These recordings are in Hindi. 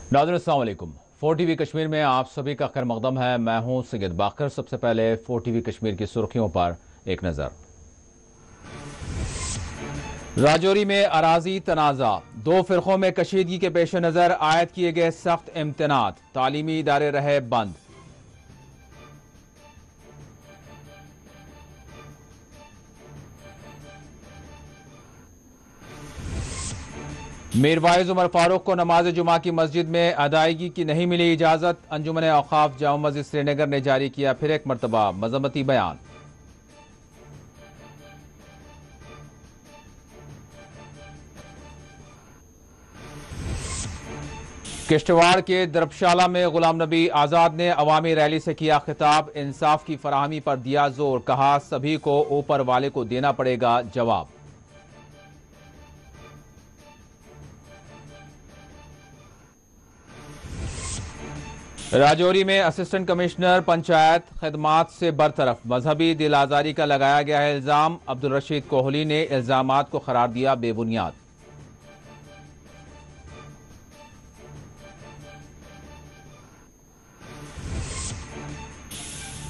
नाज़रीन अस्सलाम वालेकुम। 4TV कश्मीर में आप सभी का खैर मकदम है। मैं हूं सैयद बाकर। सबसे पहले 4TV कश्मीर की सुर्खियों पर एक नजर। राजौरी में अराजी तनाज़ा, दो फिरकों में कशीदगी के पेश नजर आयद किए गए सख्त इम्तनात, तालीमी इदारे रहे बंद। मीर वाइज उमर फारूक को नमाज जुमा की मस्जिद में अदायगी की नहीं मिली इजाजत। अंजुमन औकाफ जामा मस्जिद श्रीनगर ने जारी किया फिर एक मरतबा मजम्मती बयान। किश्तवाड़ के दरबशाला में गुलाम नबी आजाद ने अवामी रैली से किया खिताब, इंसाफ की फराहमी पर दिया जोर, कहा सभी को ऊपर वाले को देना पड़ेगा जवाब। राजौरी में असिस्टेंट कमिश्नर पंचायत खिदमात से बरतरफ, मजहबी दिल आजारी का लगाया गया है इल्जाम। अब्दुल रशीद कोहली ने इल्जामात को करार दिया बेबुनियाद।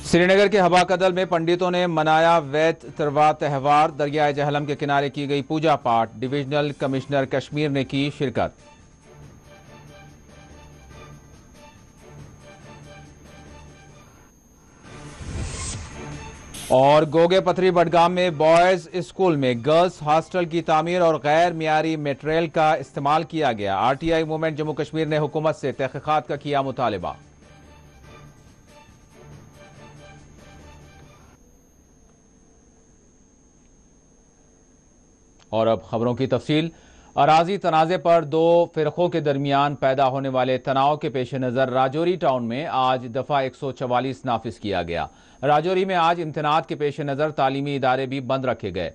श्रीनगर के हवा कदल में पंडितों ने मनाया वैत तरवा त्यौहार, दरियाए जहलम के किनारे की गई पूजा पाठ। डिविजनल कमिश्नर कश्मीर ने की शिरकत। और गोगे पथरी बडगाम में बॉयज स्कूल में गर्ल्स हॉस्टल की तामीर और गैर मियारी मटेरियल का इस्तेमाल किया गया। आरटीआई मूवमेंट जम्मू कश्मीर ने हुकूमत से तहकीकात का किया मुतालिबा। और अब खबरों की तफसील। अराजी तनाज़े पर दो फिरकों के दरमियान पैदा होने वाले तनाव के पेश नज़र राजौरी टाउन में आज दफ़ा 144 नाफिज किया गया। राजौरी में आज इम्तनात के पेश नज़र तालीमी इदारे भी बंद रखे गए।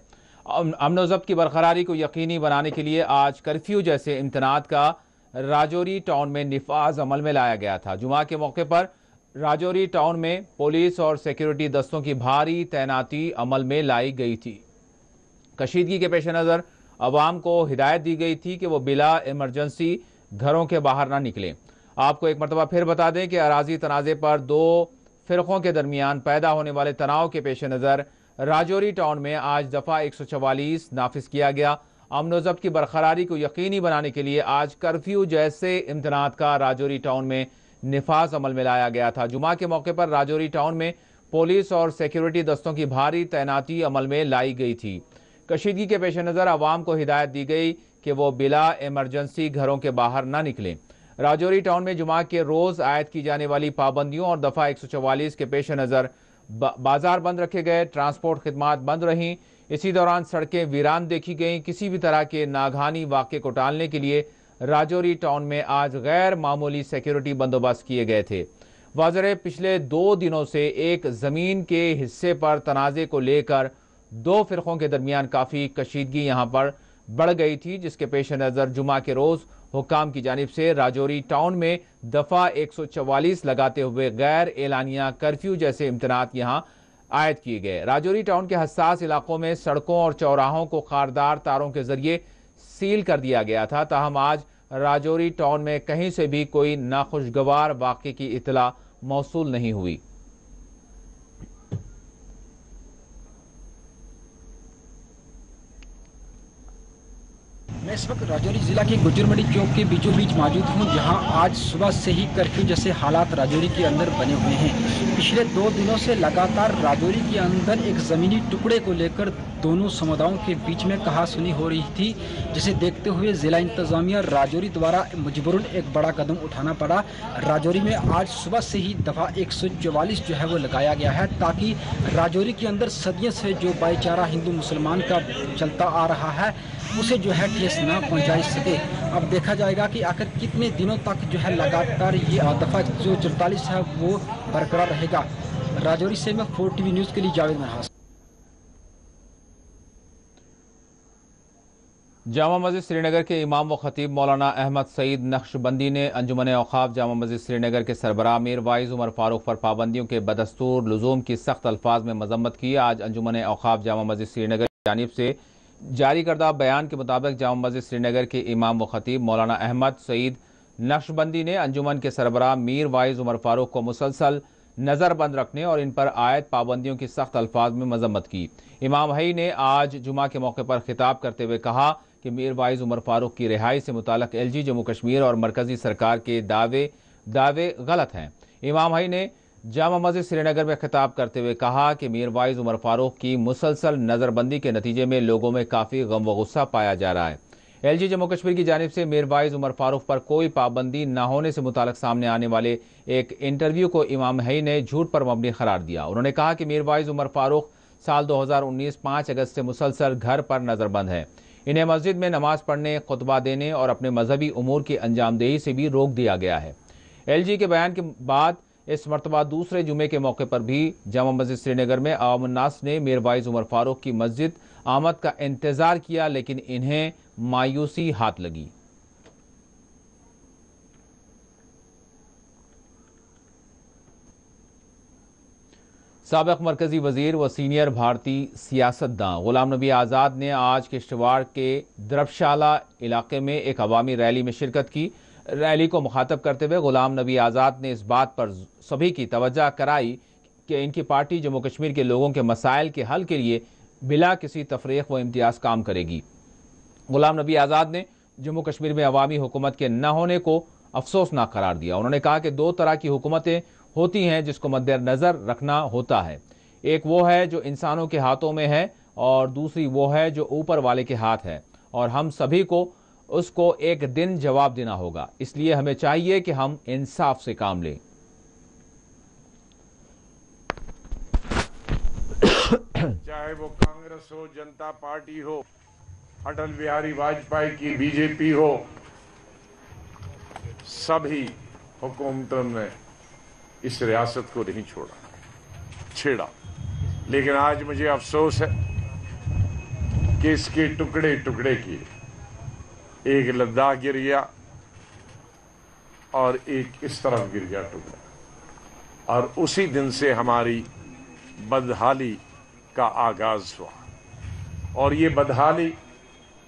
अमन व ज़ब्त की बरकरारी को यकीनी बनाने के लिए आज कर्फ्यू जैसे इम्तनात का राजौरी टाउन में निफाज अमल में लाया गया था। जुमा के मौके पर राजौरी टाउन में पुलिस और सिक्योरिटी दस्तों की भारी तैनाती अमल में लाई गई थी। कशीदगी के पेश नज़र अवाम को हिदायत दी गई थी कि वो बिला इमरजेंसी घरों के बाहर ना निकलें। आपको एक मरतबा फिर बता दें कि अराजी तनाज़े पर दो फिरकों के दरमियान पैदा होने वाले तनाव के पेश नज़र राजौरी टाउन में आज दफ़ा 144 नाफिज किया गया। अमन व ज़ब्त की बरकरारी को यकीनी बनाने के लिए आज कर्फ्यू जैसे इम्तनात का राजौरी टाउन में निफाज अमल में लाया गया था। जुमा के मौके पर राजौरी टाउन में पुलिस और सिक्योरिटी दस्तों की भारी तैनाती अमल में लाई गई थी। कशीदगी के पेश नज़र आवाम को हिदायत दी गई कि वो बिला इमरजेंसी घरों के बाहर न निकलें। राजौरी टाउन में जुमा के रोज़ आयद की जाने वाली पाबंदियों और दफ़ा 144 के पेश नज़र बाजार बंद रखे गए, ट्रांसपोर्ट खिदमात बंद रहीं। इसी दौरान सड़कें वीरान देखी गईं। किसी भी तरह के नागहानी वाक़े को टालने के लिए राजौरी टाउन में आज गैर मामूली सिक्योरिटी बंदोबस्त किए गए थे। वाज़ेह पिछले 2 दिनों से एक ज़मीन के हिस्से पर तनाज़े को लेकर दो फिरकों के दरमियान काफ़ी कशीदगी यहाँ पर बढ़ गई थी, जिसके पेश नज़र जुमा के रोज़ हुक्काम की जानिब से राजौरी टाउन में दफ़ा 144 लगाते हुए गैर एलानिया कर्फ्यू जैसे इम्तनात यहाँ आयद किए गए। राजौरी टाउन के हसास इलाकों में सड़कों और चौराहों को खारदार तारों के जरिए सील कर दिया गया था। ताहम आज राजौरी टाउन में कहीं से भी कोई नाखुशगवार वाक़े की इत्तला मौसूल नहीं हुई। मैं इस वक्त राजौरी जिला के गुजरमंडी चौक के बीचों बीच मौजूद हूं, जहां आज सुबह से ही कर्फ्यू जैसे हालात राजौरी के अंदर बने हुए हैं। पिछले 2 दिनों से लगातार राजौरी के अंदर एक ज़मीनी टुकड़े को लेकर दोनों समुदायों के बीच में कहासुनी हो रही थी, जिसे देखते हुए जिला इंतजामिया राजौरी द्वारा मजबूरन एक बड़ा कदम उठाना पड़ा। राजौरी में आज सुबह से ही दफ़ा 144 जो है वो लगाया गया है, ताकि राजौरी के अंदर सदियों से जो भाईचारा हिंदू मुसलमान का चलता आ रहा है उसे जो है ठेस ना पहुंचाई सके। अब देखा जाएगा कि आखिर कितने दिनों तक जो है लगातार ये दफ़ा जो 44 है वो बरकरार रहेगा। राजौरी से मैं 4TV न्यूज़ के लिए जावेद मनहास। जामा मस्जिद श्रीनगर के इमाम व खतीब मौलाना अहमद सईद नक्शबंदी ने अंजुमन औकाफ जामा मस्जिद श्रीनगर के सरबराह मीर वाइज उमर फारूक पर पाबंदियों के बदस्तूर लुजूम की सख्त अल्फाज में मजम्मत की। आज अंजुमन औकाफ जामा मस्जिद श्रीनगर की जानिब से जारी करदा बयान के मुताबिक जामा मस्जिद श्रीनगर के इमाम व खतीब मौलाना अहमद सईद नक्शबंदी ने अंजुमन के सरबराह मीर वाइज उमर फारूक को मुसलसल नज़रबंद रखने और इन पर आयद पाबंदियों की सख्त अल्फाज में मजम्मत की। इमाम हई ने आज जुमा के मौके पर खिताब करते हुए कहा कि मीर वाइज उमर फारूक की रिहाई से मुताल्लिक़ LG जम्मू कश्मीर और मरकजी सरकार के दावे गलत हैं। इमाम हई ने जामा मस्जिद श्रीनगर में खिताब करते हुए कहा कि मीर वाइज उमर फारूक की मुसलसल नज़रबंदी के नतीजे में लोगों में काफ़ी गम व गुस्सा पाया जा रहा है। LG जम्मू कश्मीर की जानिब से मीर वाइज उमर फारूक पर कोई पाबंदी न होने से मुताल्लिक़ सामने आने वाले एक इंटरव्यू को इमाम हई ने झूठ पर मबनी करार दिया। उन्होंने कहा कि मीर वाइज उमर फारूक साल 2019 5 अगस्त से मुसलसल घर पर नज़रबंद है। इन्हें मस्जिद में नमाज पढ़ने, खुतबा देने और अपने मजहबी उमूर की अंजामदेही से भी रोक दिया गया है। LG के बयान के बाद इस मरतबा दूसरे जुमे के मौके पर भी जामा मस्जिद श्रीनगर में अवाम उन्नास ने मीर वाइज उमर फारूक की मस्जिद आमद का इंतजार किया, लेकिन इन्हें मायूसी हाथ लगी। साबिक मरकजी वजीर व सीनियर भारतीय सियासतदान गुलाम नबी आज़ाद ने आज किश्तवाड़ के द्रबशाला इलाके में एक अवामी रैली में शिरकत की। रैली को मुखातब करते हुए गुलाम नबी आज़ाद ने इस बात पर सभी की तवज्जो कराई कि इनकी पार्टी जम्मू कश्मीर के लोगों के मसाइल के हल के लिए बिला किसी तफरीक व इम्तियाज़ काम करेगी। गुलाम नबी आज़ाद ने जम्मू कश्मीर में अवामी हुकूमत के न होने को अफसोसनाक करार दिया। उन्होंने कहा कि दो तरह की हुकूमतें होती हैं जिसको मद्देनज़र रखना होता है। एक वो है जो इंसानों के हाथों में है और दूसरी वो है जो ऊपर वाले के हाथ है, और हम सभी को उसको एक दिन जवाब देना होगा। इसलिए हमें चाहिए कि हम इंसाफ से काम लें। चाहे वो कांग्रेस हो, जनता पार्टी हो, अटल बिहारी वाजपेयी की बीजेपी हो, सभी हुकूमतों ने इस रियासत को नहीं छेड़ा। लेकिन आज मुझे अफसोस है कि इसके टुकड़े टुकड़े किए, एक लद्दाख गिर गया और एक इस तरफ गिर गया टुकड़ा, और उसी दिन से हमारी बदहाली का आगाज हुआ। और ये बदहाली,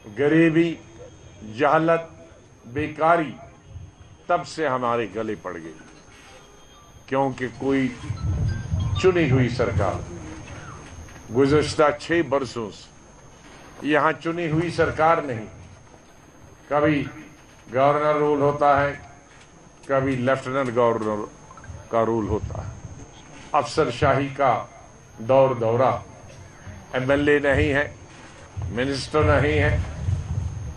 गरीबी, जहलत, बेकारी तब से हमारे गले पड़ गई, क्योंकि कोई चुनी हुई सरकार गुज़श्ता 6 बरसों से यहाँ चुनी हुई सरकार नहीं, कभी गवर्नर रूल होता है, कभी लेफ्टिनेंट गवर्नर का रूल होता है, अफसरशाही का दौर दौरा, MLA नहीं है, मिनिस्टर नहीं है,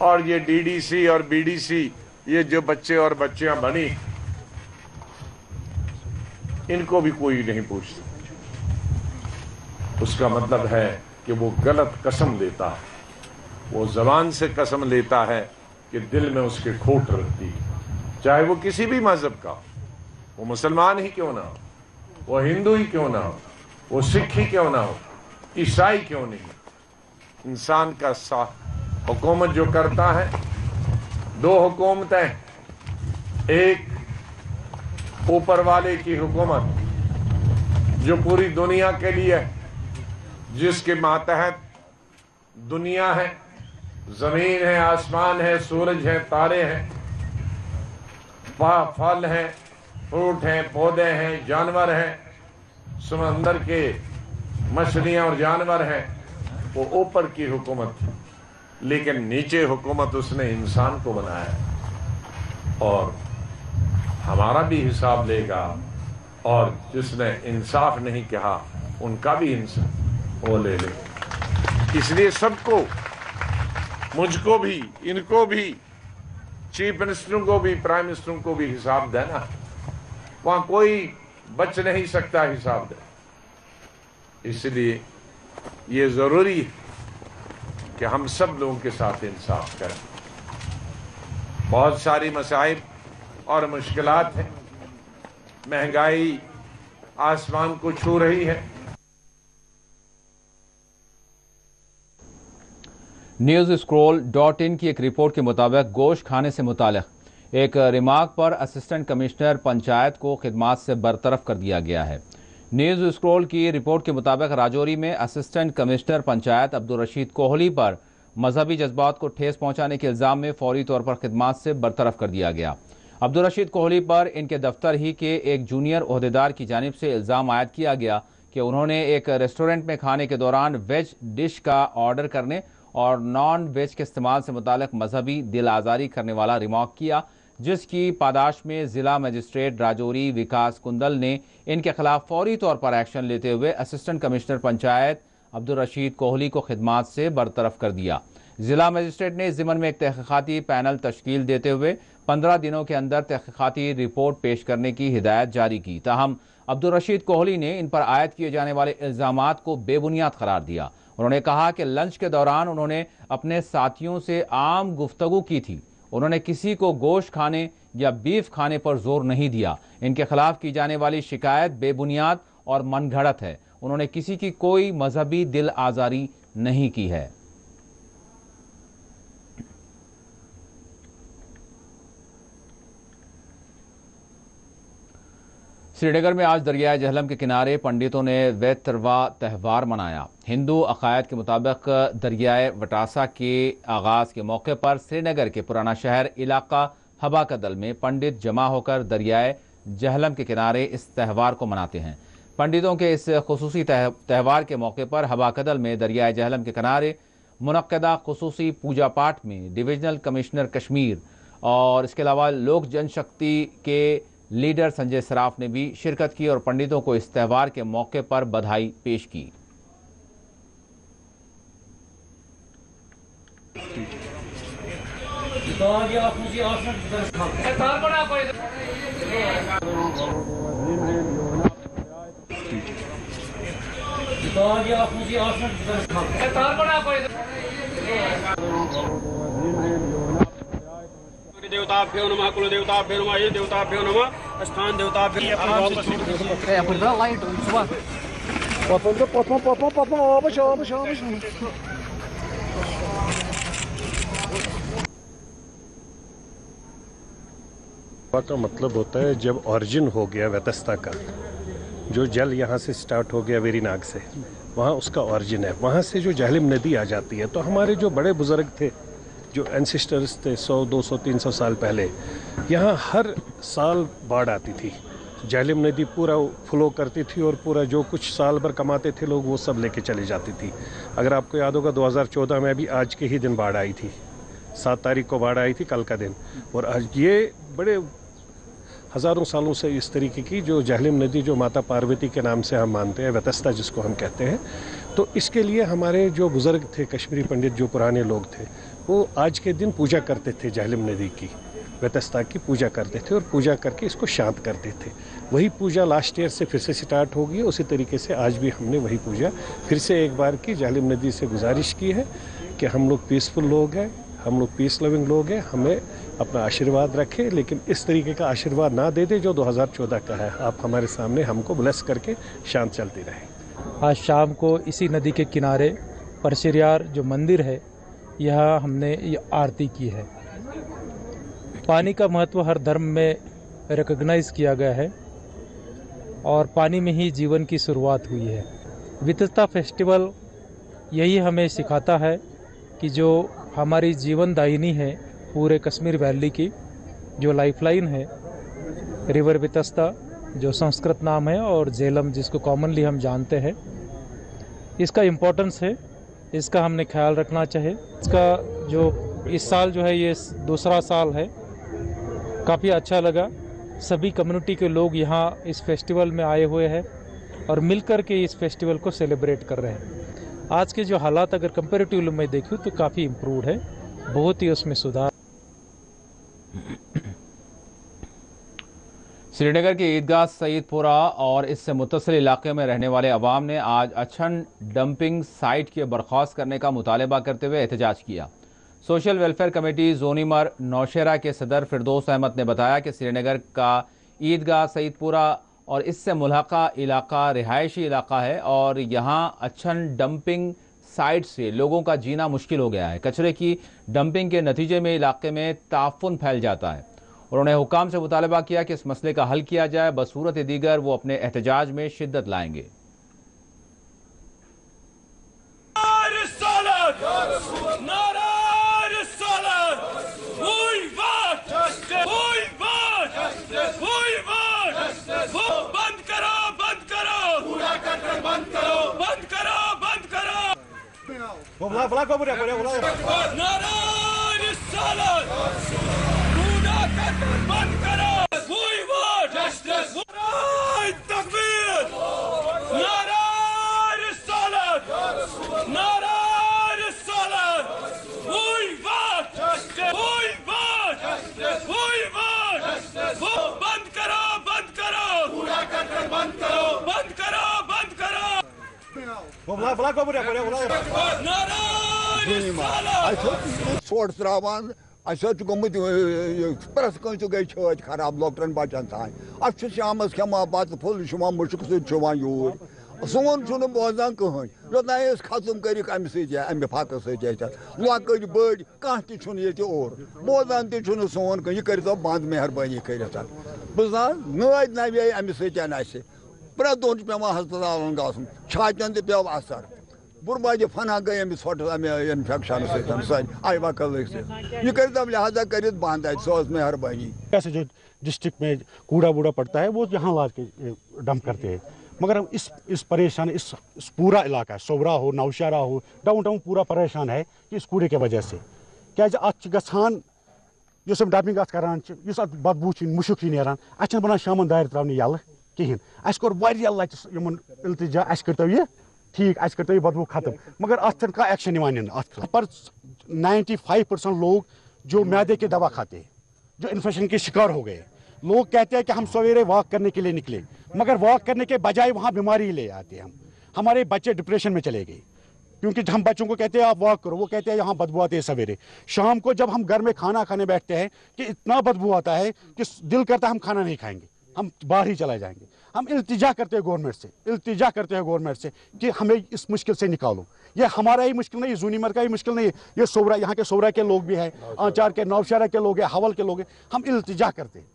और ये DDC और BDC, ये जो बच्चे और बच्चियां बनी, इनको भी कोई नहीं पूछता। उसका मतलब है कि वो गलत कसम लेता है, वो जबान से कसम लेता है कि दिल में उसके खोट रखती है, चाहे वो किसी भी मजहब का, वो मुसलमान ही क्यों ना हो, वो हिंदू ही क्यों ना हो, वो सिख ही क्यों ना हो, ईसाई क्यों नहीं। इंसान का साथ हुकूमत जो करता है, 2 हुकूमतें, एक ऊपर वाले की हुकूमत जो पूरी दुनिया के लिए, जिसके मातहत दुनिया है, जमीन है, आसमान है, सूरज है, तारे हैं, फल हैं, फ्रूट हैं, पौधे हैं, जानवर हैं, समंदर के मछलियां और जानवर हैं, वो ऊपर की हुकूमत थी। लेकिन नीचे हुकूमत उसने इंसान को बनाया, और हमारा भी हिसाब लेगा, और जिसने इंसाफ नहीं कहा उनका भी इंसाफ वो ले ले। इसलिए सबको, मुझको भी, इनको भी, चीफ मिनिस्टरों को भी, प्राइम मिनिस्टरों को भी हिसाब देना, वहां कोई बच नहीं सकता हिसाब दे। इसलिए ये जरूरी है कि हम सब लोगों के साथ इंसाफ करें। बहुत सारी मसाइब और मुश्किलात हैं, महंगाई आसमान को छू रही है। NewsScroll.in की एक रिपोर्ट के मुताबिक गोश्त खाने से मुतालिक एक रिमार्क पर असिस्टेंट कमिश्नर पंचायत को खिदमात से बरतरफ कर दिया गया है। न्यूज़ स्क्रोल की रिपोर्ट के मुताबिक राजौरी में असिस्टेंट कमिश्नर पंचायत अब्दुल रशीद कोहली पर मजहबी जज्बात को ठेस पहुंचाने के इल्जाम में फौरी तौर पर खिदमात से बरतरफ कर दिया गया। अब्दुल रशीद कोहली पर इनके दफ्तर ही के एक जूनियर ओहदेदार की जानिब से इल्ज़ाम आयद किया गया कि उन्होंने एक रेस्टोरेंट में खाने के दौरान वेज डिश का ऑर्डर करने और नॉन वेज के इस्तेमाल से मुताल्लिक मजहबी दिल आज़ारी करने वाला रिमार्क किया, जिसकी पादाश में जिला मजिस्ट्रेट राजौरी विकास कुंदल ने इनके खिलाफ फौरी तौर पर एक्शन लेते हुए असिस्टेंट कमिश्नर पंचायत अब्दुल रशीद कोहली को खिदमात से बरतरफ कर दिया। जिला मजिस्ट्रेट ने इस ज़िम्मन में एक तहकीकाती पैनल तश्कील देते हुए 15 दिनों के अंदर तहकीकाती रिपोर्ट पेश करने की हिदायत जारी की। ताहम अब्दुल रशीद कोहली ने इन पर आयद किए जाने वाले इल्ज़ामात को बेबुनियाद करार दिया। उन्होंने कहा कि लंच के दौरान उन्होंने अपने साथियों से आम गुफ्तगू की थी। उन्होंने किसी को गोश्त खाने या बीफ खाने पर जोर नहीं दिया। इनके खिलाफ की जाने वाली शिकायत बेबुनियाद और मनगढ़ंत है। उन्होंने किसी की कोई मजहबी दिल आज़ारी नहीं की है। श्रीनगर में आज दरियाए जहलम के किनारे पंडितों ने वैतरवा त्यौहार मनाया। हिंदू अकायद के मुताबिक दरियाए वटासा के आगाज़ के मौके पर श्रीनगर के पुराना शहर इलाका हबा कदल में पंडित जमा होकर दरियाए जहलम के किनारे इस त्यौहार को मनाते हैं। पंडितों के इस खुसूसी त्यौहार के मौके पर हबा कदल में दरियाए जहलम के किनारे मुनक्कदा खुसूसी पूजा पाठ में डिविजनल कमिश्नर कश्मीर और इसके अलावा लोक जनशक्ति के लीडर संजय सराफ ने भी शिरकत की और पंडितों को इस त्यौहार के मौके पर बधाई पेश की। देवताभ्यो नमः, कुल देवताभ्यो नमः, ये देवताभ्यो नमः, स्थान देवताभ्यो का मतलब होता है जब ऑरिजिन हो गया वेतस्ता का, जो जल यहाँ से स्टार्ट हो गया वेरीनाग से, वहाँ उसका ऑरिजिन है। वहाँ से जो जहलिम नदी आ जाती है, तो हमारे जो बड़े बुजुर्ग थे, जो एंसेस्टर्स थे 100, 200, 300 साल पहले, यहाँ हर साल बाढ़ आती थी। जहलिम नदी पूरा फ्लो करती थी और पूरा जो कुछ साल भर कमाते थे लोग वो सब लेके चली जाती थी। अगर आपको याद होगा 2014 में भी आज के ही दिन बाढ़ आई थी, 7 तारीख को बाढ़ आई थी, कल का दिन। और आज ये बड़े हज़ारों सालों से इस तरीके की जो जहलिम नदी, जो माता पार्वती के नाम से हम मानते हैं, वेतस्ता जिसको हम कहते हैं, तो इसके लिए हमारे जो बुज़ुर्ग थे, कश्मीरी पंडित जो पुराने लोग थे, वो आज के दिन पूजा करते थे, जहलिम नदी की, वेतस्ता की पूजा करते थे और पूजा करके इसको शांत करते थे। वही पूजा लास्ट ईयर से फिर से स्टार्ट हो गई। उसी तरीके से आज भी हमने वही पूजा फिर से एक बार की। जहलिम नदी से गुजारिश की है कि हम लोग पीसफुल लोग हैं, हम लोग पीस लविंग लोग हैं, हमें अपना आशीर्वाद रखें, लेकिन इस तरीके का आशीर्वाद ना दे दे जो 2014 का है। आप हमारे सामने हमको ब्लेस करके शांत चलती रहे। आज शाम को इसी नदी के किनारे परशरियार जो मंदिर है, यहाँ हमने ये आरती की है। पानी का महत्व हर धर्म में रिकॉग्नाइज किया गया है और पानी में ही जीवन की शुरुआत हुई है। वितस्ता फेस्टिवल यही हमें सिखाता है कि जो हमारी जीवन दायिनी है पूरे कश्मीर वैली की, जो लाइफलाइन है, रिवर वितस्ता जो संस्कृत नाम है और झेलम जिसको कॉमनली हम जानते हैं, इसका इम्पोर्टेंस है, इसका हमने ख्याल रखना चाहिए। इसका जो इस साल जो है ये दूसरा साल है, काफ़ी अच्छा लगा। सभी कम्युनिटी के लोग यहाँ इस फेस्टिवल में आए हुए हैं और मिलकर के इस फेस्टिवल को सेलिब्रेट कर रहे हैं। आज के जो हालात अगर कंपैरेटिवली मैं देखूँ तो काफ़ी इम्प्रूव्ड है, बहुत ही उसमें सुधार। श्रीनगर की ईदगाह सईदपुरा और इससे मुत्तसिल इलाके में रहने वाले अवाम ने आज अछन डंपिंग साइट के बर्खास्त करने का मुतालबा करते हुए एहतजाज किया। सोशल वेलफेयर कमेटी जोनीमर नौशेरा के सदर फिरदौस अहमद ने बताया कि श्रीनगर का ईदगाह सईदपुरा और इससे मुल्हका इलाका रिहायशी इलाका है और यहाँ अछन डंपिंग साइट से लोगों का जीना मुश्किल हो गया है। कचरे की डंपिंग के नतीजे में इलाके में ताफुन फैल जाता है। उन्होंने हुक्काम से मुतालबा किया कि इस मसले का हल किया जाए, बसूरत दीगर वो अपने एहतजाज में शिद्दत लाएंगे। नारा सोट त्रावान गोमुत प्रस कंस गई छत खराब लोकटन बचन तान अत शाम खेमा बत फुल मुश्क सवान यूर सोन बोजान कहन योतान खत्म कर अमे अमे फक लकट बड़ कह तोर बोजान तोन कह यह कर बंद मेहरबानी कर बजान नाद नवे अमे सत प्रे दोन पेवान हस्पताल गन छातन तव असर बुरबाज फना गई अमिस इन्फेक्शन सवा लग यह कर लिहाजा कर बंद सो मेहरबानी। ऐसे जो डिस्ट्रिक्ट में कूड़ा वूड़ा पड़ता है वो यहाँ ला के डंप करते हैं, मगर हम इस परेशान इस पूरा इलाका सोवरा हो नौशहरा हो डाउन टाउन पूरा परेशान है कि इस कूड़े की वजह से क्या अत गसान डंपिंग अत करान बदबू मुशक नेरान अत बनान शामन दायर त्रावन यल कहें अस कोर लट इल्तिजा अस करतो यह ठीक अस करतो यह बदबू खत्म, मगर अत का एक्शन पर 95% लोग जो मैदे के दवा खाते हैं जो इन्फेक्शन के शिकार हो गए, लोग कहते हैं कि हम सवेरे वॉक करने के लिए निकले, मगर वॉक करने के बजाय वहाँ बीमारी ले आते हैं। हमारे बच्चे डिप्रेशन में चले गए क्योंकि हम बच्चों को कहते हैं आप वॉक करो, वो कहते हैं यहाँ बदबू आती है सवेरे। शाम को जब हम घर में खाना खाने बैठते हैं कि इतना बदबू आता है कि दिल करता है हम खाना नहीं खाएंगे, हम बाहर ही चले जाएंगे। हम इल्तिजा करते हैं गवर्नमेंट से कि हमें इस मुश्किल से निकालो। ये हमारा ही मुश्किल नहीं, जूनीमर का ही मुश्किल नहीं है, ये सोवरा यहाँ के सोवरा के लोग भी हैं, आंचार के नौशहरा के लोग हैं, हवल के लोग हैं। हम इल्तिजा करते हैं,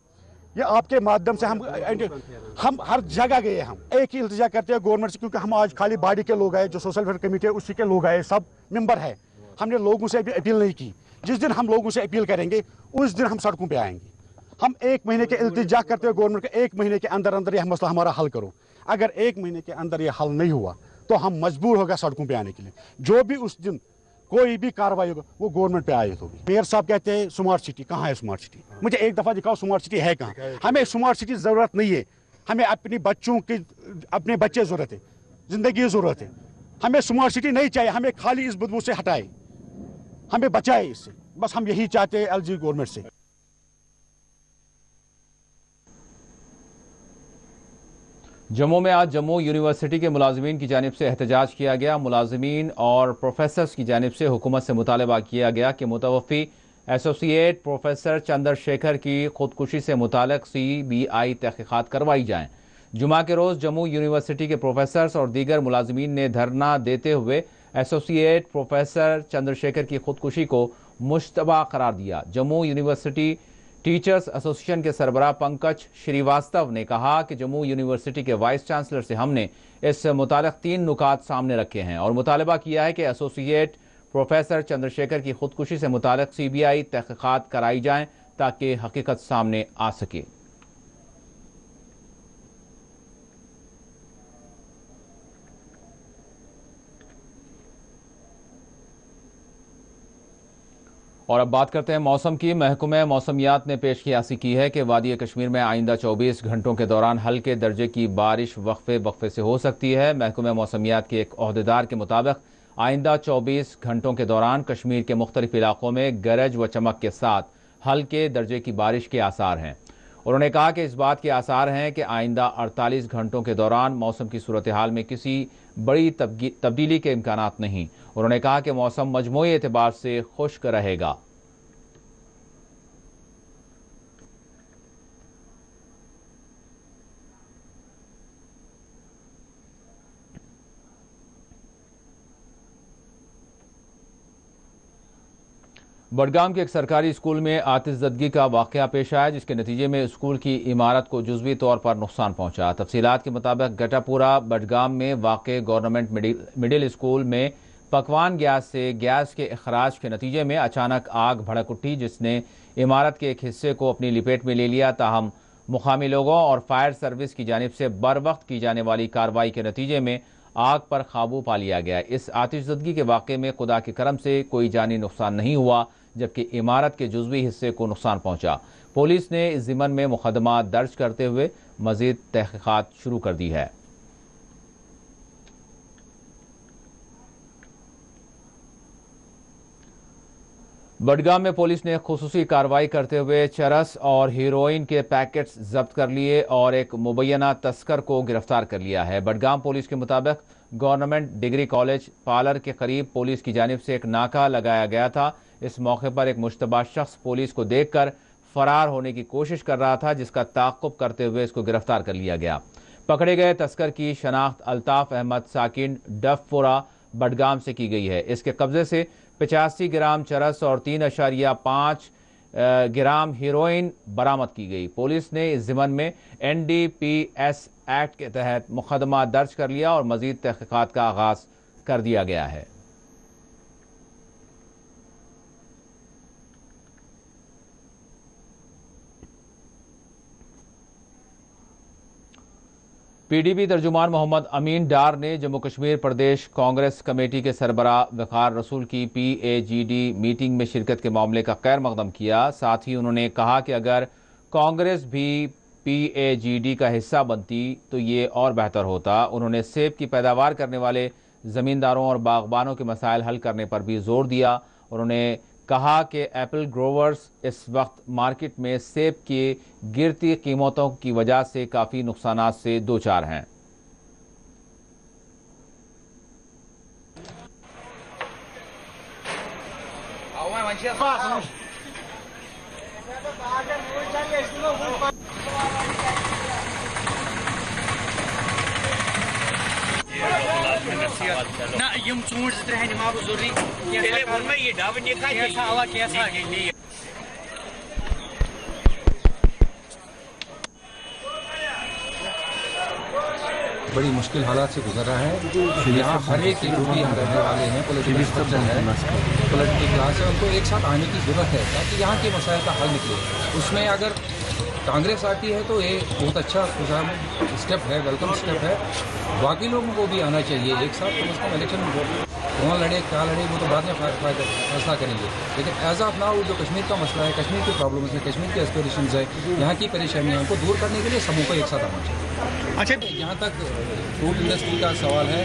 ये आपके माध्यम से हम हर जगह गए, हम एक ही इल्तिजा करते हैं गवर्नमेंट से, क्योंकि हम आज खाली बॉडी के लोग आए, जो सोशल वेलफेयर कमेटी है उसी के लोग आए, सब मेंबर है। हमने लोगों से अपील नहीं की। जिस दिन हम लोगों से अपील करेंगे उस दिन हम सड़कों पे आएंगे। हम 1 महीने के इल्तिजा करते हैं गवर्नमेंट के, 1 महीने के अंदर अंदर यह मसला हमारा हल करो। अगर 1 महीने के अंदर यह हल नहीं हुआ तो हम मजबूर होगा सड़कों पे आने के लिए। जो भी उस दिन कोई भी कार्रवाई होगा वो गवर्नमेंट पे आए होगी। मेयर साहब कहते हैं स्मार्ट सिटी, कहाँ है स्मार्ट सिटी? मुझे एक दफा दिखाओ स्मार्ट सिटी है कहाँ? हमें स्मार्ट सिटी जरूरत नहीं है, हमें अपनी बच्चों की अपने बच्चे जरूरत है, जिंदगी जरूरत है। हमें स्मार्ट सिटी नहीं चाहिए, हमें खाली इस बदबू से हटाए, हमें बचाए इससे, बस हम यही चाहते हैं एलजी गवर्नमेंट से। जम्मू में आज जम्मू यूनिवर्सिटी के मुलाजमीन की जानिब से एहतजाज किया गया। मुलाजमीन और प्रोफेसर्स की जानिब से हुकूमत से मुतालबा किया गया कि मुतवफ़ी एसोसिएट प्रोफेसर चंद्रशेखर की खुदकुशी से मुताल्लिक़ CBI तहक़ीक़ात करवाई जाएँ। जुमा के रोज़ जम्मू यूनिवर्सिटी के प्रोफेसर्स और दीगर मुलाजमीन ने धरना देते हुए एसोसिएट प्रोफेसर चंद्रशेखर की खुदकुशी को मुश्तबा करार दिया। जम्मू यूनिवर्सिटी टीचर्स एसोसिएशन के सरबराह पंकज श्रीवास्तव ने कहा कि जम्मू यूनिवर्सिटी के वाइस चांसलर से हमने इस मुतालिक 3 नुकात सामने रखे हैं और मुतालबा किया है कि एसोसिएट प्रोफेसर चंद्रशेखर की खुदकुशी से मुतालिक CBI तहक़ीक़ात कराई जाएं ताकि हकीकत सामने आ सके। और अब बात करते हैं मौसम की। महकमे मौसमियात ने पेश कियासी की है कि वादी कश्मीर में आइंदा 24 घंटों के दौरान हल्के दर्जे की बारिश वक्फे से हो सकती है। महकमे मौसमियात के एक ओहदेदार के मुताबिक आइंदा 24 घंटों के दौरान कश्मीर के मुख्तलिफ इलाकों में गरज व चमक के साथ हल्के दर्जे की बारिश के आसार हैं। उन्होंने कहा कि इस बात के आसार हैं कि आइंदा 48 घंटों के दौरान मौसम की सूरत हाल में किसी बड़ी तब्दीली के इम्कानात नहीं। उन्होंने कहा कि मौसम मजमूई एतबार से खुश्क रहेगा। बडगाम के एक सरकारी स्कूल में आतिशज़दगी का वाक़या पेश आया, जिसके नतीजे में स्कूल की इमारत को जुज़वी तौर पर नुकसान पहुंचा। तफसीलात के मुताबिक गटापुरा बडगाम में वाक़े गवर्नमेंट मिडिल स्कूल में पकवान गैस से गैस के अखराज के नतीजे में अचानक आग भड़क उठी, जिसने इमारत के एक हिस्से को अपनी लपेट में ले लिया। ताहम मुकामी लोगों और फायर सर्विस की जानिब से बर वक्त की जाने वाली कार्रवाई के नतीजे में आग पर काबू पा लिया गया। इस आतिशज़दगी के वाक़े में खुदा के करम से कोई जानी नुकसान नहीं हुआ, जबकि इमारत के जुज़वी हिस्से को नुकसान पहुंचा। पुलिस ने इस ज़िम्मन में मुकदमा दर्ज करते हुए मज़ीद तहक़ीक़ात शुरू कर दी है। बडगाम में पुलिस ने खुसूसी कार्रवाई करते हुए चरस और हीरोइन के पैकेट्स जब्त कर लिए और एक मुबैना तस्कर को गिरफ्तार कर लिया है। बडगाम पुलिस के मुताबिक गवर्नमेंट डिग्री कॉलेज पार्लर के करीब पुलिस की जानिब से एक नाका लगाया गया था। इस मौके पर एक मुश्तबा शख्स पुलिस को देखकर फरार होने की कोशिश कर रहा था, जिसका ताक़ुब करते हुए इसको गिरफ्तार कर लिया गया। पकड़े गए तस्कर की शनाख्त अल्ताफ अहमद साकिन डफपुरा बडगाम से की गई है। इसके कब्जे से 85 ग्राम चरस और 3.5 ग्राम हीरोइन बरामद की गई। पुलिस ने इस ज़िम्मन में NDPS एक्ट के तहत मुकदमा दर्ज कर लिया और मज़ीद तहक़ीक़ात का आगाज़ कर दिया गया है। PDP तर्जुमान मोहम्मद अमीन डार ने जम्मू कश्मीर प्रदेश कांग्रेस कमेटी के सरबराह वक़ार रसूल की PAGD मीटिंग में शिरकत के मामले का खैर मकदम किया। साथ ही उन्होंने कहा कि अगर कांग्रेस भी PAGD का हिस्सा बनती तो ये और बेहतर होता। उन्होंने सेब की पैदावार करने वाले ज़मींदारों और बागबानों के मसाइल हल करने पर भी जोर दिया। उन्होंने कहा कि एप्पल ग्रोवर्स इस वक्त मार्केट में सेब की गिरती कीमतों की वजह से काफ़ी नुकसानात से दो चार हैं। ना यम चूंट त्रे निमाब जरूरी ये डावन ये कैसा हवा कैसा बड़ी मुश्किल हालात से गुजर रहा है। यहाँ हर एक लोग भी यहाँ रहने वाले हैं, पॉलिटिकल स्ट्रक्चर है, पॉलिटिकल क्लास है, उनको एक साथ आने की ज़रूरत है ताकि यहाँ के मसाइल का हल निकले। उसमें अगर कांग्रेस आती है तो ये बहुत अच्छा स्टेप है, वेलकम स्टेप है। बाकी लोगों को भी आना चाहिए एक साथ। कम से कम इलेक्शन कौन लड़े क्या लड़े वो तो बाद में फैसला करेंगे, लेकिन एज ऑफ नाउ जो कश्मीर का मसला है, कश्मीर की प्रॉब्लम्स है, कश्मीर की एस्पिरेशंस है, यहाँ की परेशानियाँ उनको दूर करने के लिए समूह को एक साथ आना चाहिए। अच्छा, जहाँ तक फूड इंडस्ट्री का सवाल है,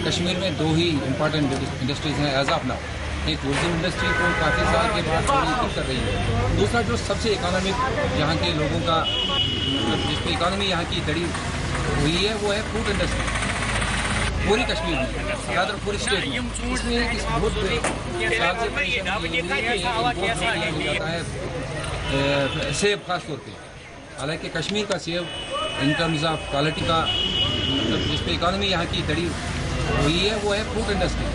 कश्मीर में दो ही इम्पॉर्टेंट इंडस्ट्रीज़ हैं एज ऑफ नाउ। एक टूरिज्म इंडस्ट्री को काफ़ी साल के बाद थोड़ी कर रही है। दूसरा जो सबसे इकोनॉमिक यहाँ के लोगों का जिस पर इकानमी यहाँ की खड़ी हुई है वो है फूड इंडस्ट्री पूरी कश्मीर में, ज़्यादातर पूरी स्टेट में। इसमें एक बहुत साल से परेशानी जाता है सेब खास तौर पे। हालांकि कश्मीर का सेब इन टर्म्स ऑफ क्वालिटी का मतलब जिस पे इकानमी यहाँ की खड़ी हुई है वो है फूड इंडस्ट्री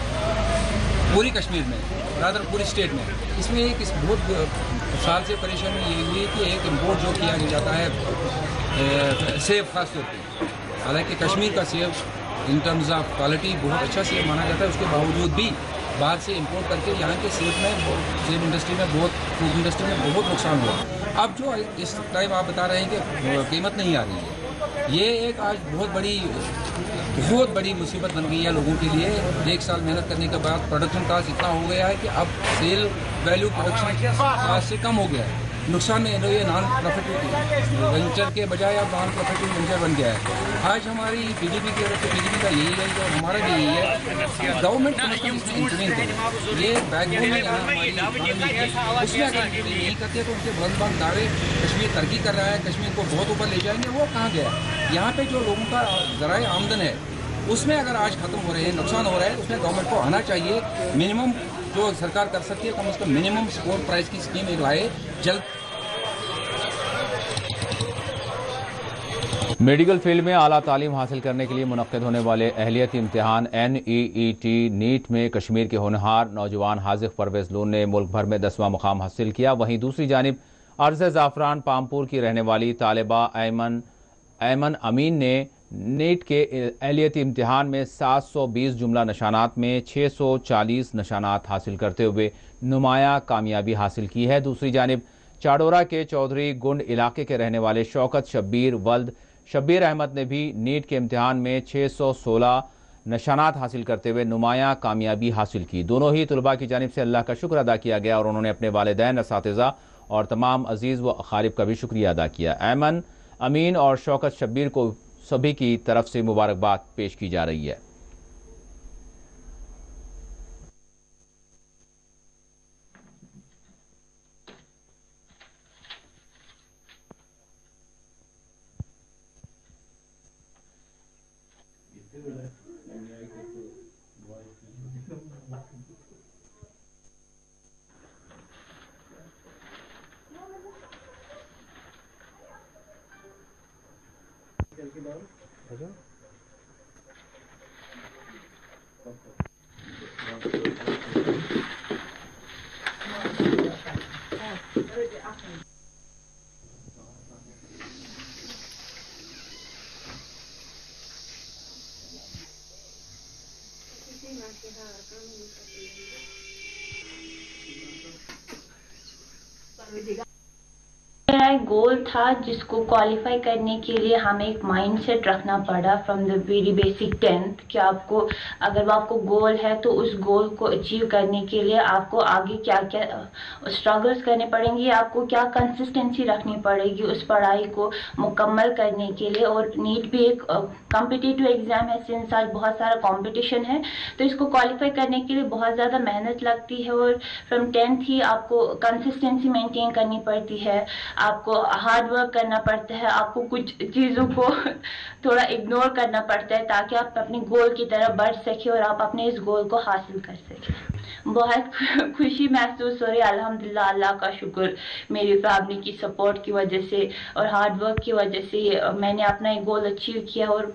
पूरी कश्मीर में, ज़्यादातर पूरी स्टेट में। इसमें एक बहुत साल से परेशानी ये हुई कि एक इम्पोर्ट जो किया जाता है सेब खास तौर पे। हालांकि कश्मीर का सेब इन टर्म्स ऑफ क्वालिटी बहुत अच्छा सेब माना जाता है, उसके बावजूद भी बाहर से इंपोर्ट करके यहाँ के सेब इंडस्ट्री में फूड इंडस्ट्री में बहुत नुकसान हुआ। अब जो इस टाइम आप बता रहे हैं कि कीमत नहीं आ रही है, ये एक आज बहुत बड़ी मुसीबत बन गई है लोगों के लिए। एक साल मेहनत करने के बाद प्रोडक्शन कास्ट इतना हो गया है कि अब सेल वैल्यू प्रोडक्शन कास्ट से कम हो गया है। नुकसान में ये नॉन प्रॉफिट वेंचर के बजाय अब नॉन प्रॉफिट वेंचर बन गया है। आज हमारी PDP की तरफ से PDP का यही है, जो हमारा भी यही है, गवर्नमेंट ये बैकबोन है यहाँ हमारी, उसमें अगर नहीं करते तो उनके बुलंद दावे कश्मीर तरक्की कर रहा है, कश्मीर को बहुत ऊपर ले जाएंगे, वो कहाँ गया। यहाँ पे जो लोगों का ज़राए आमदन है उसमें अगर आज खत्म हो रहे हैं, नुकसान हो रहा है, उसमें गवर्नमेंट को आना चाहिए। मिनिमम जो सरकार कर सकती है कम से कम मिनिमम सपोर्ट प्राइस की स्कीम एक लाए जल्द। मेडिकल फील्ड में आला तालीम हासिल करने के लिए मुनक्किद होने वाले अहलियती इम्तिहान NEET नीट में कश्मीर के होनहार नौजवान हाजिक परवेज लोन ने मुल्क भर में 10वां मुकाम हासिल किया। वहीं दूसरी जानिब अर्ज़ ज़ाफ़रान पामपुर की रहने वाली तालिबा ऐमन अमीन ने नीट के अहलियती इम्तिहान में 720 जुमला नशानात में 640 नशानात हासिल करते हुए नुमाया कामयाबी हासिल की है। दूसरी जानिब चाडोरा के चौधरी गुंड इलाके के रहने वाले शौकत शब्बीर वल्द शब्बीर अहमद ने भी नीट के इम्तिहान में 616 निशानात हासिल करते हुए नुमायां कामयाबी हासिल की। दोनों ही तलबा की जानिब से अल्लाह का शुक्र अदा किया गया और उन्होंने अपने वालिदैन, असातिज़ा और तमाम अजीज़ व अकारिब का भी शुक्रिया अदा किया। ऐमन, अमीन और शौकत शब्बीर को सभी की तरफ से मुबारकबाद पेश की जा रही है। मेरा एक गोल था जिसको क्वालिफाई करने के लिए हमें एक माइंडसेट रखना पड़ा from the very basic 10th कि आपको अगर आपको गोल है तो उस गोल को अचीव करने के लिए आपको आगे क्या क्या स्ट्रगल्स करने पड़ेंगे, आपको क्या कंसिस्टेंसी रखनी पड़ेगी उस पढ़ाई को मुकम्मल करने के लिए। और नीट भी एक कॉम्पिटिटिव एग्जाम है, सिंस आज बहुत सारा कंपटीशन है, तो इसको क्वालिफाई करने के लिए बहुत ज़्यादा मेहनत लगती है और फ्रॉम 10th ही आपको कंसिस्टेंसी मेंटेन करनी पड़ती है, आपको हार्ड वर्क करना पड़ता है, आपको कुछ चीज़ों को थोड़ा इग्नोर करना पड़ता है ताकि आप अपने गोल की तरफ बढ़ सके और आप अपने इस गोल को हासिल कर सकें। बहुत खुशी महसूस हो रही है, अल्हम्दुलिल्लाह, अल्लाह का शुक्र, मेरी फैमिली की सपोर्ट की वजह से और हार्ड वर्क की वजह से मैंने अपना एक गोल अचीव किया। और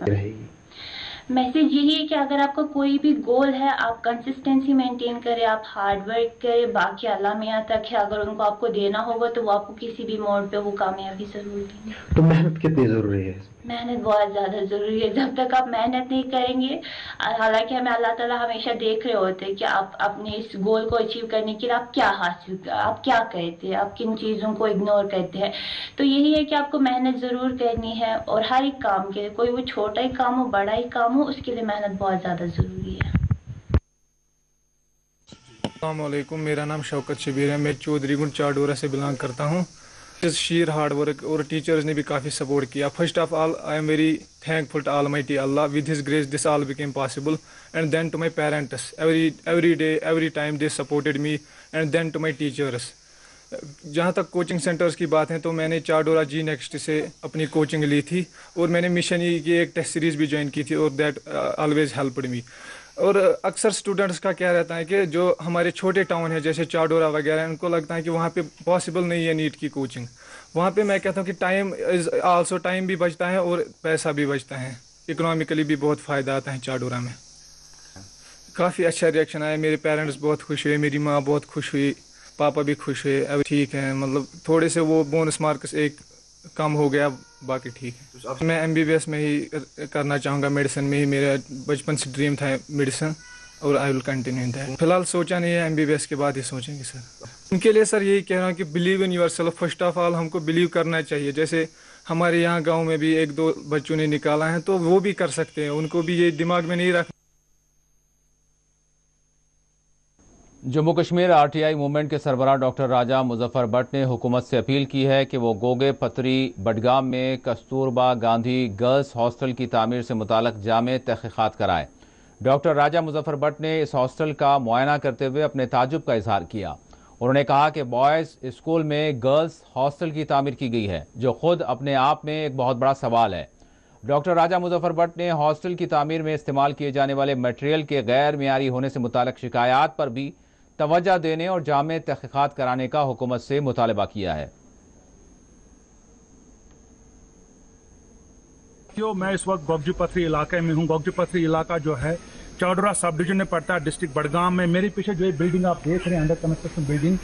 मैसेज यही है कि अगर आपका कोई भी गोल है आप कंसिस्टेंसी मेंटेन करें, आप हार्ड वर्क करें, बाकी अल्लाह मियां तक है, अगर उनको आपको देना होगा तो वो आपको किसी भी मोड़ पे वो कामयाबी जरूर देंगे। तो मेहनत कितनी जरूरी है? मेहनत बहुत ज़्यादा ज़रूरी है। जब तक आप मेहनत नहीं करेंगे, हालांकि हमें अल्लाह ताला हमेशा देख रहे होते हैं कि आप अपने इस गोल को अचीव करने के लिए आप क्या करते हैं, आप किन चीज़ों को इग्नोर करते हैं। तो यही है कि आपको मेहनत ज़रूर करनी है और हर एक काम के लिए, कोई वो छोटा ही काम हो बड़ा ही काम हो, उसके लिए मेहनत बहुत ज़्यादा ज़रूरी है। अस्सलाम वालेकुम, मेरा नाम शौकत शब्बीर है, मैं चौधरी गुंड चाडोरा से बिलोंग करता हूँ। शीर हार्ड वर्क और टीचर्स ने भी काफ़ी सपोर्ट किया। First of all I am very thankful to almighty Allah, with his grace this all became possible, and then to my parents, every day every time they supported me, and then to my teachers. जहाँ तक कोचिंग सेंटर्स की बात है तो मैंने चाडोरा जी नेक्स्ट से अपनी कोचिंग ली थी और मैंने मिशन ई की एक टेस्ट सीरीज़ भी ज्वाइन की थी और दैट ऑलवेज हेल्प्ड मी। और अक्सर स्टूडेंट्स का क्या रहता है कि जो हमारे छोटे टाउन है जैसे चाडोरा वगैरह, उनको लगता है कि वहाँ पे पॉसिबल नहीं है नीट की कोचिंग। वहाँ पे मैं कहता हूँ कि टाइम इज़ आल्सो, टाइम भी बचता है और पैसा भी बचता है, इकोनॉमिकली भी बहुत फ़ायदा आता है चाडोरा में। काफ़ी अच्छा रिएक्शन आया, मेरे पेरेंट्स बहुत खुश हुए, मेरी माँ बहुत खुश हुई, पापा भी खुश हुए। अब ठीक है, मतलब थोड़े से वो बोनस मार्क्स एक कम हो गया, बाकी ठीक है। मैं MBBS में ही करना चाहूँगा, मेडिसिन में ही मेरा बचपन से ड्रीम था मेडिसिन, और आई विल कंटिन्यू दैट। फिलहाल सोचा नहीं है, MBBS के बाद ही सोचेंगे सर। उनके लिए सर यही कह रहा हूँ कि believe in yourself. First of all हमको बिलीव करना चाहिए, जैसे हमारे यहाँ गाँव में भी 1-2 बच्चों ने निकाला है तो वो भी कर सकते हैं, उनको भी ये दिमाग में नहीं रखना। जम्मू कश्मीर RTI मूवमेंट के सरबराह डॉक्टर राजा मुजफ्फर भट्ट ने हुकूमत से अपील की है कि वो गोगे पतरी बडगाम में कस्तूरबा गांधी गर्ल्स हॉस्टल की तामीर से मुताल्लिक़ जामे तहक़ीक़ात कराए। डॉक्टर राजा मुजफ्फर भट्ट ने इस हॉस्टल का मुआयना करते हुए अपने ताजुब का इजहार किया। उन्होंने कहा कि बॉयज़ स्कूल में गर्ल्स हॉस्टल की तामीर की गई है, जो खुद अपने आप में एक बहुत बड़ा सवाल है। डॉक्टर राजा मुजफ्फर भट्ट ने हॉस्टल की तामीर में इस्तेमाल किए जाने वाले मटेरियल के गैर मियारी होने से मुताल्लिक़ शिकायत पर भी तवज्जो देने और जामे तहक़ीक़ात कराने का हुकूमत से मुतालबा किया है। मैं इस वक्त गोगजी पथरी इलाके में हूँ। गोगजी पथरी इलाका जो है चाडोरा सब डिवीजन में पड़ता है, डिस्ट्रिक्ट बडगाम में। मेरे पीछे जो बिल्डिंग आप देख रहे हैं, अंडर कंस्ट्रक्शन बिल्डिंग,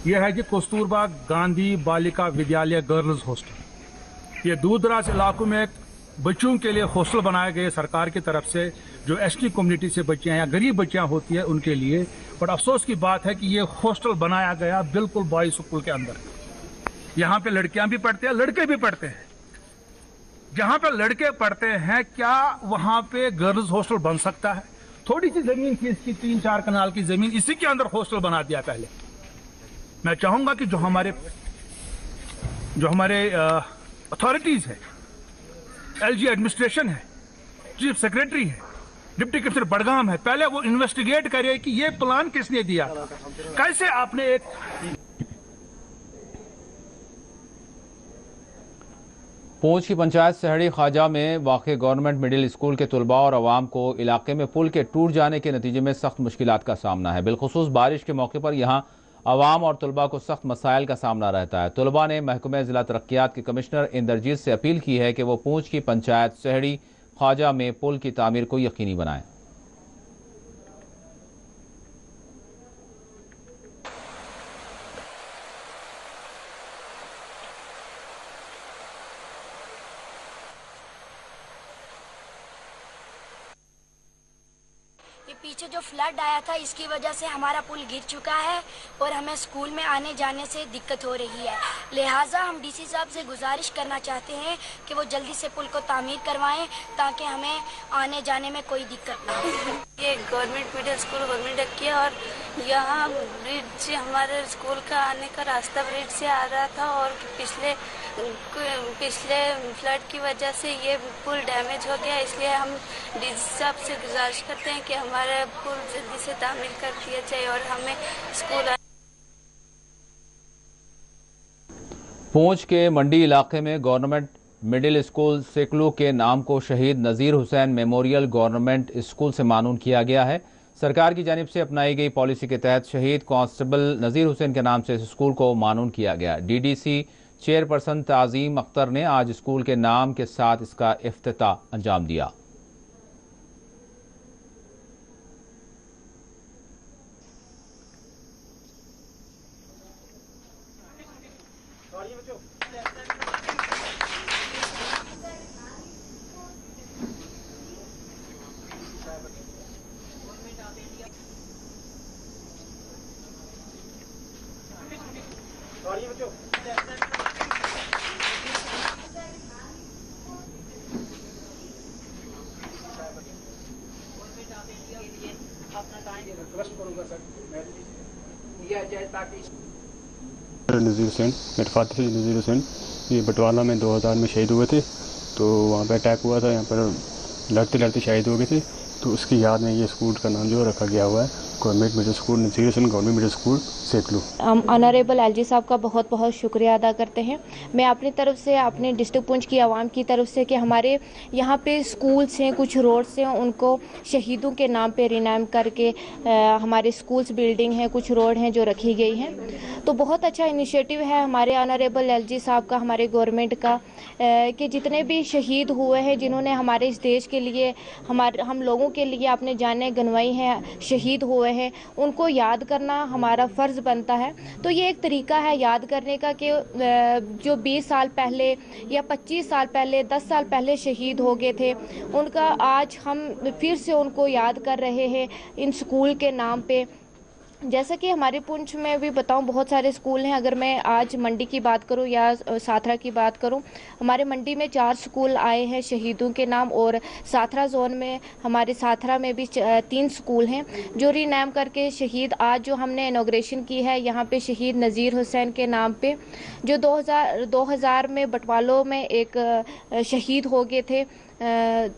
ये है जी कस्तूरबा गांधी बालिका विद्यालय गर्ल्स हॉस्टल। ये दूर दराज इलाकों में बच्चों के लिए हॉस्टल बनाए गए सरकार की तरफ से, जो ST कम्युनिटी से बच्चियां या गरीब बच्चियां होती है उनके लिए। बट अफसोस की बात है कि ये हॉस्टल बनाया गया बिल्कुल बॉयज स्कूल के अंदर। यहाँ पे लड़कियां भी पढ़ते हैं, लड़के भी पढ़ते हैं। जहां पे लड़के पढ़ते हैं, क्या वहां पे गर्ल्स हॉस्टल बन सकता है? थोड़ी सी जमीन थी इसकी, 3-4 कनाल की जमीन, इसी के अंदर हॉस्टल बना दिया पहले। मैं चाहूंगा कि जो हमारे अथॉरिटीज है, एलजी एडमिनिस्ट्रेशन है, चीफ सेक्रेटरी है, डिप्टी कमिश्नर बडगाम है, पहले वो इन्वेस्टिगेट करे कि ये प्लान किसने दिया, कैसे आपने एक पूंछ की पंचायत सहड़ी ख्वाजा में वाक़ गवर्नमेंट मिडिल स्कूल के तलबा और अवाम को इलाके में पुल के टूट जाने के नतीजे में सख्त मुश्किलात का सामना है। बिलखुसूस बारिश के मौके पर यहाँ अवाम और तलबा को सख्त मसाइल का सामना रहता है। तलबा ने महकमे ज़िला तरक्यात के कमिश्नर इंद्रजीत से अपील की है कि वो पूंछ की पंचायत सहड़ी ख्वाजा में पुल की तामीर को यकीनी बनाएं। ये पीछे जो फ्लड आया था, इसकी वजह से हमारा पुल गिर चुका है और हमें स्कूल में आने जाने से दिक्कत हो रही है। लिहाजा हम डीसी साहब से गुजारिश करना चाहते हैं कि वो जल्दी से पुल को तामीर करवाएं ताकि हमें आने जाने में कोई दिक्कत ना हो। ये गवर्नमेंट मिडिल स्कूल गवर्नमेंट की, और यहाँ ब्रिज से हमारे स्कूल का आने का रास्ता ब्रिज से आ रहा था और पिछले फ्लड की वजह से ये पुल डैमेज हो गया। इसलिए हम डीसी साहब से गुजारिश करते हैं कि हमारा पुल जल्दी से तामीर कर दिया जाए और हमें स्कूल। पूंछ के मंडी इलाके में गवर्नमेंट मिडिल स्कूल सेकलू के नाम को शहीद नज़ीर हुसैन मेमोरियल गवर्नमेंट स्कूल से मानून किया गया है। सरकार की जानिब से अपनाई गई पॉलिसी के तहत शहीद कांस्टेबल नज़ीर हुसैन के नाम से इस स्कूल को मानून किया गया। डीडीसी चेयरपर्सन ताज़ीम अख्तर ने आज स्कूल के नाम के साथ इसका इफ्तिताह अंजाम दिया। नज़ीर हुसैन, मेरे फादर से नज़ीर हुसैन, ये बटवाला में 2000 में शहीद हुए थे। तो वहाँ पे अटैक हुआ था, यहाँ पर लड़ते लड़ते शहीद हो गए थे। तो उसकी याद में ये स्कूल का नाम जो रखा गया हुआ है गवर्नमेंट मिडिल स्कूल नज़ीर हुसैन गवर्नमेंट मिडिल स्कूल सेकलू। हम ऑनरेबल एलजी साहब का बहुत बहुत शुक्रिया अदा करते हैं। मैं अपनी तरफ से, अपने डिस्ट्रिक्ट पुंछ की आवाम की तरफ से, कि हमारे यहाँ पे स्कूल्स हैं, कुछ रोड्स हैं, उनको शहीदों के नाम पे रिनाम करके हमारे स्कूल्स बिल्डिंग हैं, कुछ रोड हैं जो रखी गई हैं। तो बहुत अच्छा इनिशिएटिव है हमारे ऑनरेबल एलजी साहब का, हमारे गवर्नमेंट का, कि जितने भी शहीद हुए हैं, जिन्होंने हमारे इस देश के लिए, हम लोगों के लिए अपने जानें गंवाई हैं, शहीद हुए हैं, उनको याद करना हमारा फ़र्ज़ बनता है। तो ये एक तरीका है याद करने का कि जो 20 साल पहले या 25 साल पहले, 10 साल पहले शहीद हो गए थे, उनका आज हम फिर से उनको याद कर रहे हैं इन स्कूल के नाम पे। जैसा कि हमारे पुंछ में भी बताऊं, बहुत सारे स्कूल हैं। अगर मैं आज मंडी की बात करूं या साथरा की बात करूं, हमारे मंडी में 4 स्कूल आए हैं शहीदों के नाम, और साथरा जोन में, हमारे साथरा में भी 3 स्कूल हैं जो रीनेम करके शहीद, आज जो हमने इनॉग्रेशन की है यहाँ पे शहीद नज़ीर हुसैन के नाम पे, जो 2000 में बटवालों में एक शहीद हो गए थे,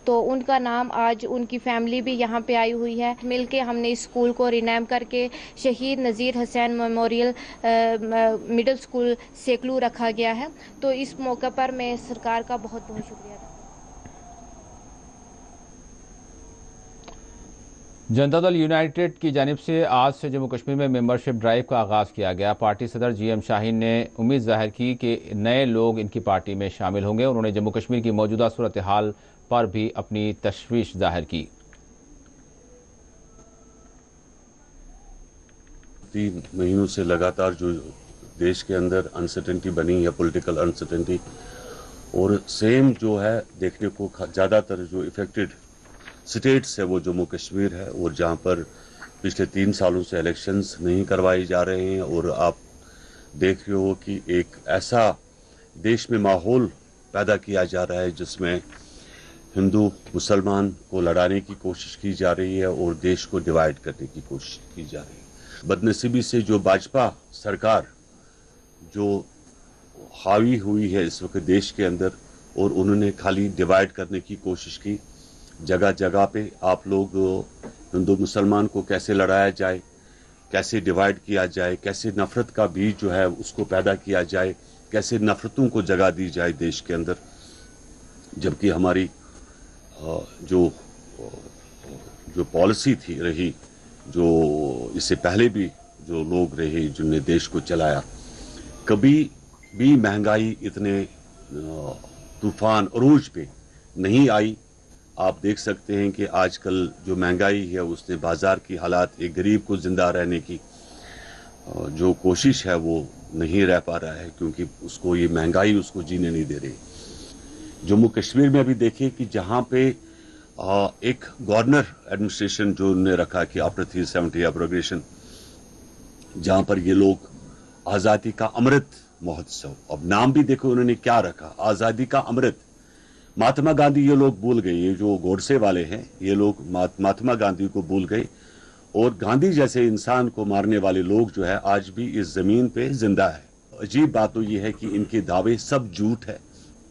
तो उनका नाम आज उनकी फैमिली भी यहाँ पे आई हुई है। मिलके हमने इस स्कूल को रिनेम करके शहीद नज़ीर हुसैन मेमोरियल मिडिल स्कूल सेकलू रखा गया है। तो इस मौके पर मैं सरकार का बहुत बहुत शुक्रिया। जनता दल यूनाइटेड की जानिब से आज से जम्मू कश्मीर में मेंबरशिप ड्राइव का आगाज़ किया गया। पार्टी सदर GM शाहीन ने उम्मीद जाहिर की कि नए लोग इनकी पार्टी में शामिल होंगे। उन्होंने जम्मू कश्मीर की मौजूदा सूरत हाल पर भी अपनी तशवीश जाहिर की। 3 महीनों से लगातार जो देश के अंदर अनसर्टेनिटी बनी है, पॉलिटिकल अनसर्टेनिटी, और सेम जो है देखने को ज़्यादातर जो इफेक्टेड स्टेट्स है वो जम्मू कश्मीर है, और जहाँ पर पिछले 3 सालों से इलेक्शंस नहीं करवाए जा रहे हैं। और आप देख रहे हो कि एक ऐसा देश में माहौल पैदा किया जा रहा है जिसमें हिंदू मुसलमान को लड़ाने की कोशिश की जा रही है और देश को डिवाइड करने की कोशिश की जा रही है। बदनसीबी से जो भाजपा सरकार जो हावी हुई है इस वक्त देश के अंदर, और उन्होंने खाली डिवाइड करने की कोशिश की। जगह जगह पे आप लोग हिंदू मुसलमान को कैसे लड़ाया जाए, कैसे डिवाइड किया जाए, कैसे नफरत का बीज जो है उसको पैदा किया जाए, कैसे नफरतों को जगह दी जाए देश के अंदर, जबकि हमारी जो पॉलिसी थी रही, जो इससे पहले भी जो लोग रहे जिनने देश को चलाया, कभी भी महंगाई इतने तूफान अरूज पे नहीं आई। आप देख सकते हैं कि आजकल जो महंगाई है उसने बाजार की हालात, एक गरीब को जिंदा रहने की जो कोशिश है वो नहीं रह पा रहा है, क्योंकि उसको ये महंगाई उसको जीने नहीं दे रही। जम्मू कश्मीर में अभी देखिए कि जहां पे एक गवर्नर एडमिनिस्ट्रेशन जो उन्होंने रखा कि आफ्टर 370 एब्रोगेशन, जहां पर ये लोग आज़ादी का अमृत महोत्सव, अब नाम भी देखो उन्होंने क्या रखा, आज़ादी का अमृत। महात्मा गांधी ये लोग भूल गए, ये जो गोडसे वाले हैं ये लोग महात्मा गांधी को भूल गए, और गांधी जैसे इंसान को मारने वाले लोग जो है आज भी इस जमीन पे जिंदा है। अजीब बात तो ये है कि इनके दावे सब झूठ है,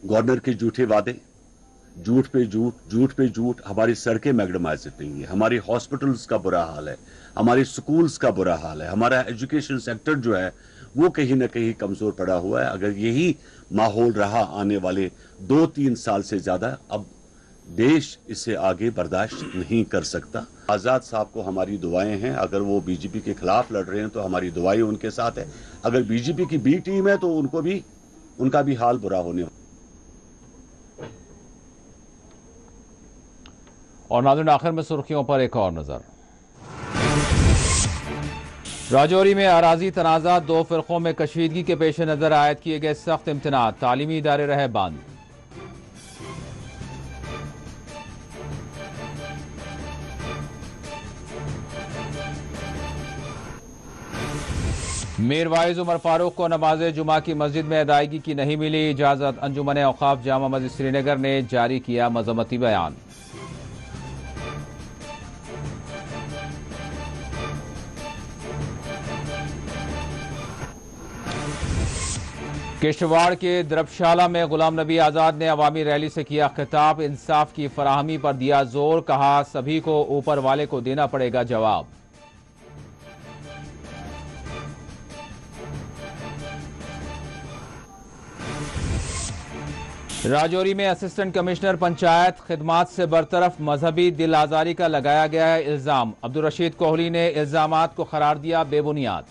गवर्नर के झूठे वादे, झूठ पे झूठ, झूठ पे झूठ। हमारी सड़कें मैग्डमाइज्ड नहीं है, हमारी हॉस्पिटल्स का बुरा हाल है, हमारे स्कूल्स का बुरा हाल है, हमारा एजुकेशन सेक्टर जो है वो कहीं ना कहीं कमजोर पड़ा हुआ है। अगर यही माहौल रहा आने वाले 2-3 साल से ज्यादा, अब देश इसे आगे बर्दाश्त नहीं कर सकता। आजाद साहब को हमारी दुआएं हैं, अगर वो बीजेपी के खिलाफ लड़ रहे हैं तो हमारी दुआएं उनके साथ है, अगर बीजेपी की बी टीम है तो उनका भी हाल बुरा होने। और नाज़रीन, आखिर में सुर्खियों पर एक और नजर। राजौरी में अराजी तनाज़ा, 2 फिरकों में कशीदगी के पेश नजर आयद किए गए सख्त इम्तनात, तालीमी इदारे रहे बंद। मीर वाइज उमर फारूक को नमाज जुमा की मस्जिद में अदायगी की नहीं मिली इजाजत, अंजुमन औकाफ जामा मस्जिद श्रीनगर ने जारी किया मजम्मती बयान। किश्तवाड़ के द्रबशाला में गुलाम नबी आज़ाद ने अवामी रैली से किया खिताब, इंसाफ की फराहमी पर दिया जोर, कहा सभी को ऊपर वाले को देना पड़ेगा जवाब। राजौरी में असिस्टेंट कमिश्नर पंचायत खिदमात से बरतरफ, मजहबी दिल आजारी का लगाया गया है इल्जाम, अब्दुल रशीद कोहली ने इल्जामात को करार दिया बेबुनियाद।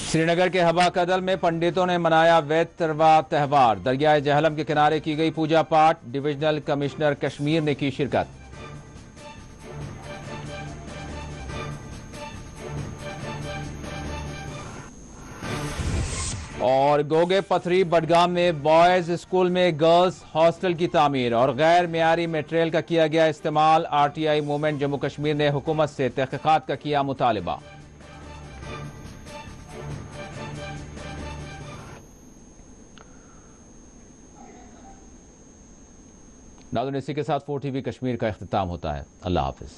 श्रीनगर के हवा कदल में पंडितों ने मनाया वैद तरवा त्यौहार, दरियाए जहलम के किनारे की गई पूजा पाठ, डिविजनल कमिश्नर कश्मीर ने की शिरकत। और गोगे पथरी बडगाम में बॉयज स्कूल में गर्ल्स हॉस्टल की तामीर और गैर मियारी मटेरियल का किया गया इस्तेमाल, आरटीआई मूवमेंट जम्मू कश्मीर ने हुकूमत से तहकीकात का किया मुतालिबा। नाज़रीन, इसी के साथ 4 TV कश्मीर का इख्तिताम होता है। अल्लाह हाफिज।